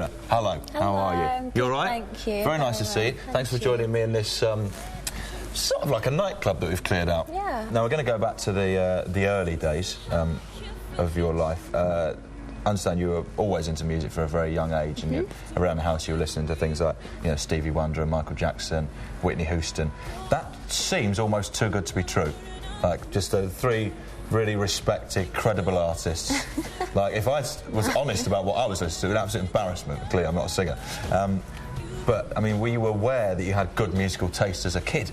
Leona. Hello. How are you? You all right? Thank you. Very nice to see you. Thanks for joining me in this sort of like a nightclub that we've cleared out. Yeah. Now we're going to go back to the early days of your life. I understand you were always into music from a very young age, and you, around the house you were listening to things like, you know, Stevie Wonder and Michael Jackson, Whitney Houston. That seems almost too good to be true. Like, just three really respected, credible artists. Like, if I was honest about what I was listening to, an absolute embarrassment. Clearly, I'm not a singer. But, I mean, were you aware that you had good musical taste as a kid?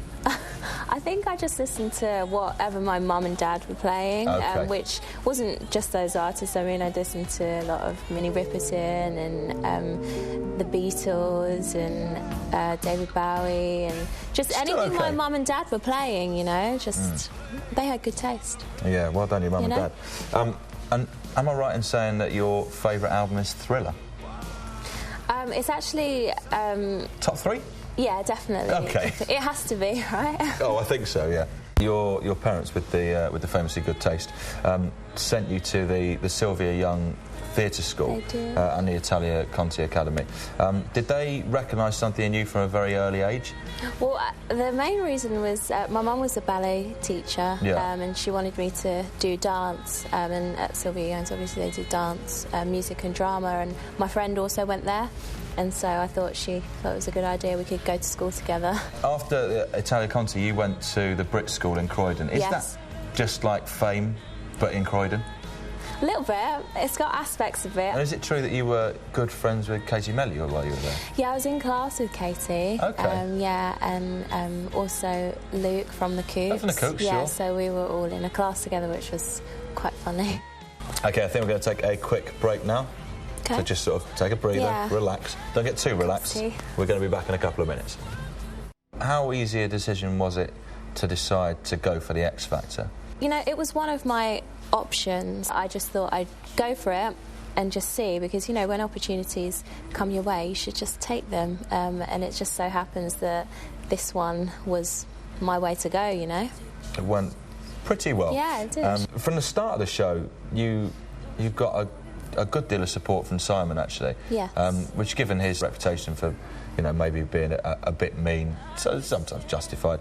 I think I just listened to whatever my mum and dad were playing, which wasn't just those artists. I mean, I listened to a lot of Minnie Riperton and the Beatles and David Bowie and just anything my mum and dad were playing, you know, just they had good taste. Yeah, well done, your mum and dad. And am I right in saying that your favourite album is Thriller? It's actually... Top 3? Yeah, definitely. Okay. It has to be, right? Oh, I think so, yeah. Your parents, with the famously good taste, sent you to the Sylvia Young Theatre School and the Italia Conti Academy. Did they recognise something in you from a very early age? Well, the main reason was my mum was a ballet teacher, and she wanted me to do dance. And at Sylvia Young's, obviously, they do dance, music and drama, and my friend also went there. And so I thought she thought it was a good idea we could go to school together. After Italia Conti, you went to the Brit School in Croydon. Is that just like Fame, but in Croydon? A little bit. It's got aspects of it. And is it true that you were good friends with Katie Melly while you were there? Yeah, I was in class with Katie. Okay. Yeah, and also Luke from the Cooks. Oh, from the Cooks, yeah, sure. so we were all in a class together, which was quite funny. OK, I think we're going to take a quick break now. Okay. So just sort of take a breather, relax. Don't get too relaxed. We're going to be back in a couple of minutes. How easy a decision was it to decide to go for the X Factor? You know, it was one of my options. I just thought I'd go for it and just see, because, you know, when opportunities come your way, you should just take them. And it just so happens that this one was my way to go, you know. It went pretty well. Yeah, it did. From the start of the show, you got a good deal of support from Simon, actually. Yes. Which, given his reputation for, you know, maybe being a bit mean, so sometimes justified,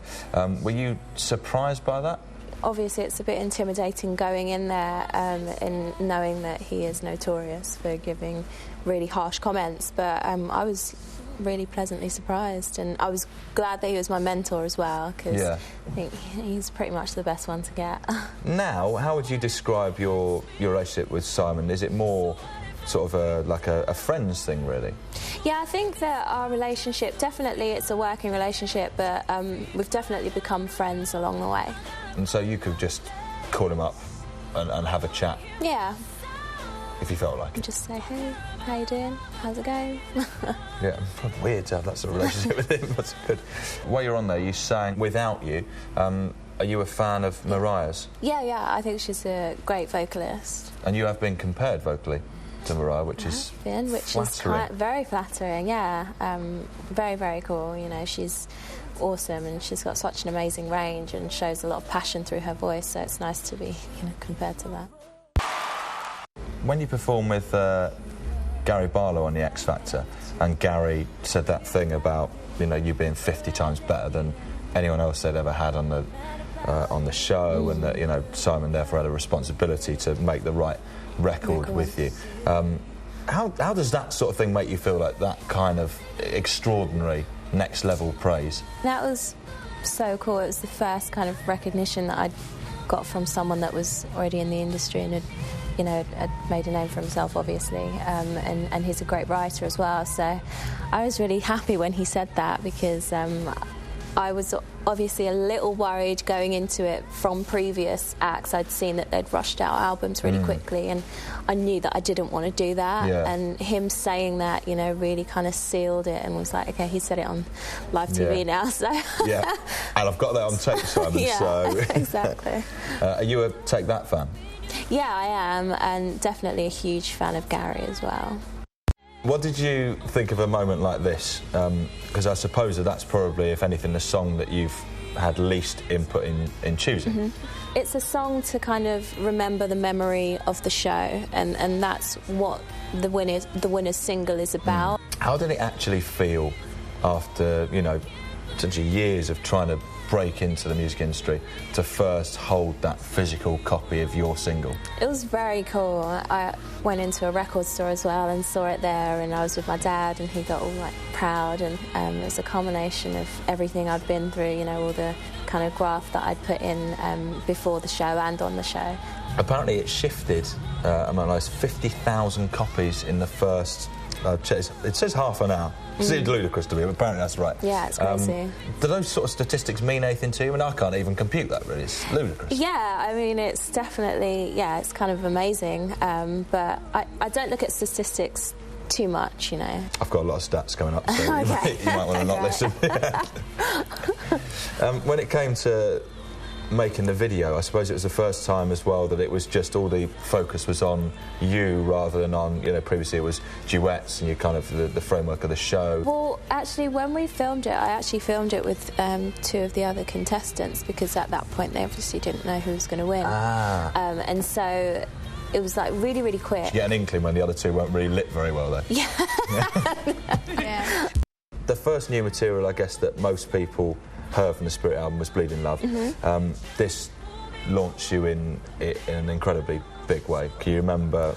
were you surprised by that? Obviously, it's a bit intimidating going in there and knowing that he is notorious for giving really harsh comments, but I was really pleasantly surprised, and I was glad that he was my mentor as well, because I think he's pretty much the best one to get. Now, how would you describe your relationship with Simon? Is it more sort of like a friends thing, really? Yeah, I think that our relationship, definitely it's a working relationship, but we've definitely become friends along the way. And so you could just call him up and have a chat? Yeah. If you felt like it. Just say, hey, how you doing? How's it going? Yeah, weird to have that sort of relationship with him. That's good. While you're on there, you sang Without You. Are you a fan of Mariah's? Yeah, I think she's a great vocalist. And you have been compared vocally to Mariah, which is very flattering, yeah. Very, very cool. You know, she's awesome, and she's got such an amazing range and shows a lot of passion through her voice, so it's nice to be, you know, compared to that. When you perform with Gary Barlow on the X Factor, and Gary said that thing about, you know, you being 50 times better than anyone else they'd ever had on the show, and that, you know, Simon therefore had a responsibility to make the right record with you. How does that sort of thing make you feel, like that kind of extraordinary next level praise? That was so cool. It was the first kind of recognition that I'd got from someone that was already in the industry and had made a name for himself, obviously, and he's a great writer as well. So I was really happy when he said that, because I was obviously a little worried going into it from previous acts. I'd seen that they'd rushed out albums really quickly, and I knew that I didn't want to do that. And him saying that, you know, really kind of sealed it, and was like, OK, he said it on live TV now, so... Yeah, and I've got that on tape, Simon, so... Exactly. Are you a Take That fan? Yeah, I am, and definitely a huge fan of Gary as well. What did you think of a moment like this? Because I suppose that's probably, if anything, the song that you've had least input in choosing. It's a song to kind of remember the memory of the show, and that's what the winner's single is about. How did it actually feel after, you know, essentially years of trying to break into the music industry to first hold that physical copy of your single? It was very cool. I went into a record store as well and saw it there, and I was with my dad and he got all like proud, and it was a combination of everything I'd been through, you know, all the kind of graft that I'd put in before the show and on the show. Apparently it shifted among those 50,000 copies in the first, it says half an hour. It seems ludicrous to me, but apparently that's right. Yeah, it's crazy. Do those sort of statistics mean anything to you? I mean, I can't even compute that, really. It's ludicrous. Yeah, I mean, it's definitely, it's kind of amazing. But I don't look at statistics too much, you know. I've got a lot of stats coming up, so Okay. you might want to not listen. When it came to making the video, I suppose it was the first time as well that it was just all the focus was on you rather than on, you know, previously it was duets and you kind of the framework of the show. Well, actually, when we filmed it, I actually filmed it with two of the other contestants, because at that point they obviously didn't know who was going to win. And so it was like really, really quick. Did you get an inkling when the other two weren't really lit very well though? Yeah. Yeah. The first new material, I guess, that most people heard from the Spirit album was Bleeding Love. This launched you in an incredibly big way. Can you remember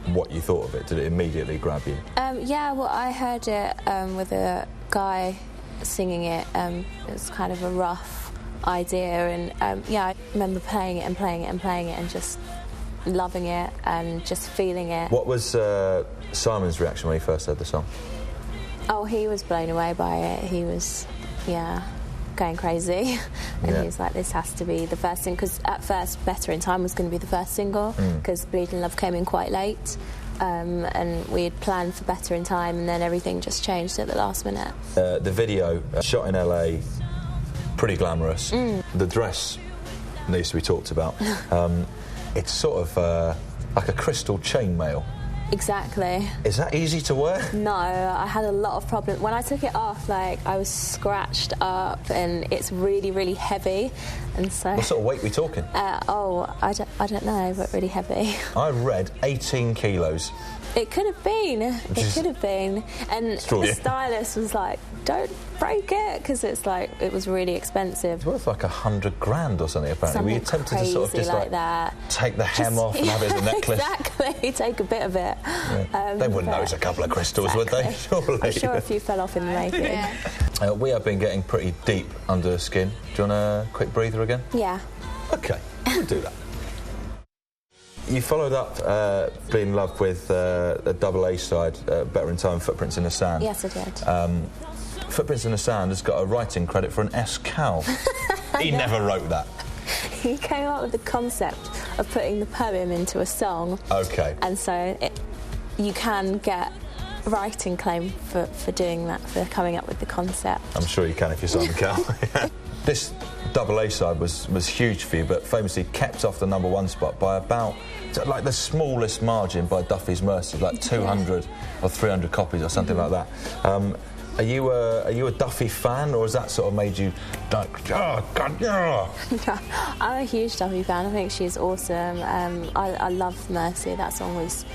what you thought of it? Did it immediately grab you? Yeah, well, I heard it with a guy singing it. It was kind of a rough idea, and yeah, I remember playing it and playing it and playing it and just loving it and just feeling it. What was Simon's reaction when he first heard the song? Oh, he was blown away by it. He was, going crazy. And he was like, this has to be the first thing, because at first Better in Time was going to be the first single, because Bleeding Love came in quite late, and we had planned for Better in Time, and then everything just changed at the last minute. The video, shot in LA, pretty glamorous. The dress needs to be talked about. It's sort of like a crystal chainmail. Exactly. Is that easy to wear? No, I had a lot of problems. When I took it off, like, I was scratched up, and it's really, really heavy, and so... What sort of weight are we talking? I don't know, but really heavy. I read 18 kilos. It could have been. It could have been. And the stylist was like, don't break it, because it's like, it was really expensive. It's worth like $100,000 or something, apparently. Something Were you tempted to sort of just like that. Take the hem off and have it as a necklace? Exactly, take a bit of it. Yeah. They wouldn't know it's a couple of crystals, would they? Surely. I'm sure a few fell off in the making. We have been getting pretty deep under the skin. Do you want a quick breather again? Yeah. OK, we'll do that. You followed up Bleeding Love with a double A side, Better in Time, Footprints in the Sand. Yes, I did. Footprints in the Sand has got a writing credit for an S. Cow. He never wrote that. He came up with the concept of putting the poem into a song. OK. And so you can get a writing claim for doing that, for coming up with the concept. I'm sure you can if you're Simon Cowell. This double A side was huge for you, but famously kept off the #1 spot by about, like, the smallest margin by Duffy's Mercy, like 200 or 300 copies or something like that. Are you a Duffy fan, or has that sort of made you like, oh God, no? I'm a huge Duffy fan. I think she's awesome. I love Mercy. That song was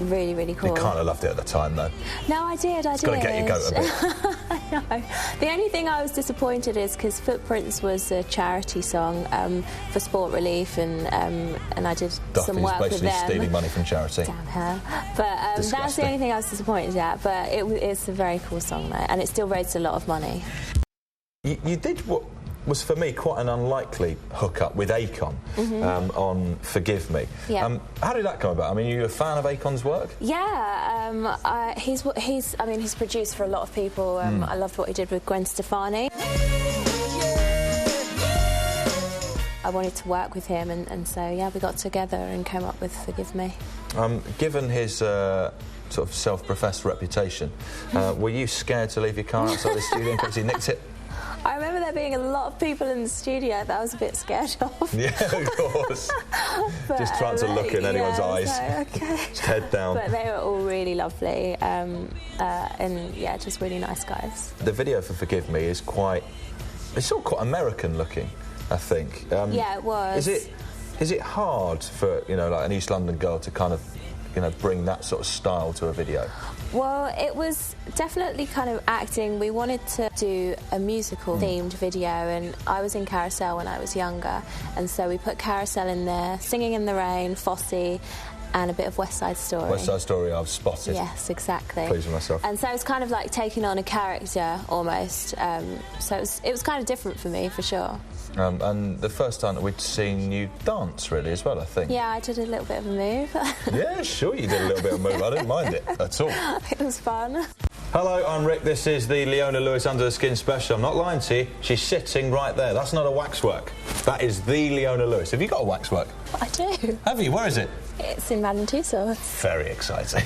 really, really cool. You can't have loved it at the time, though. No, I did. It's got to get your goat a bit. I know. The only thing I was disappointed is because Footprints was a charity song for Sport Relief, and I did some work with them. Duffy's basically stealing money from charity. Damn her. But that's the only thing I was disappointed at. But it's a very cool song, though, and it still raised a lot of money. You did what was, for me, quite an unlikely hookup with Akon on Forgive Me. Yeah. How did that come about? I mean, are you a fan of Akon's work? Yeah, he's produced for a lot of people. I loved what he did with Gwen Stefani. I wanted to work with him, and so, yeah, we got together and came up with Forgive Me. Given his sort of self-professed reputation, were you scared to leave your car outside the studio in case he nicked it? I remember there being a lot of people in the studio that I was a bit scared of. Yeah, of course. But, just trying to look in anyone's eyes. So, okay. Just head down. But they were all really lovely, and yeah, just really nice guys. The video for Forgive Me is quite it's sort of quite American looking, I think. Yeah, it was. Is it hard for, you know, like an East London girl to kind of, you know, bring that sort of style to a video? Well, it was definitely kind of acting. We wanted to do a musical-themed video, and I was in Carousel when I was younger, and so we put Carousel in there, Singing in the Rain, Fosse, and a bit of West Side Story. West Side Story I've spotted. Yes, exactly. Pleased with myself. And so it's kind of like taking on a character, almost. So it was kind of different for me, for sure. And the first time that we'd seen you dance, really, as well, I think. Yeah, I did a little bit of a move. Yeah, sure you did a little bit of a move. I didn't mind it at all. It was fun. Hello, I'm Rick. This is the Leona Lewis Under the Skin special. I'm not lying to you. She's sitting right there. That's not a waxwork. That is the Leona Lewis. Have you got a waxwork? I do. Have you? Where is it? It's in Madame Tussauds. Very exciting.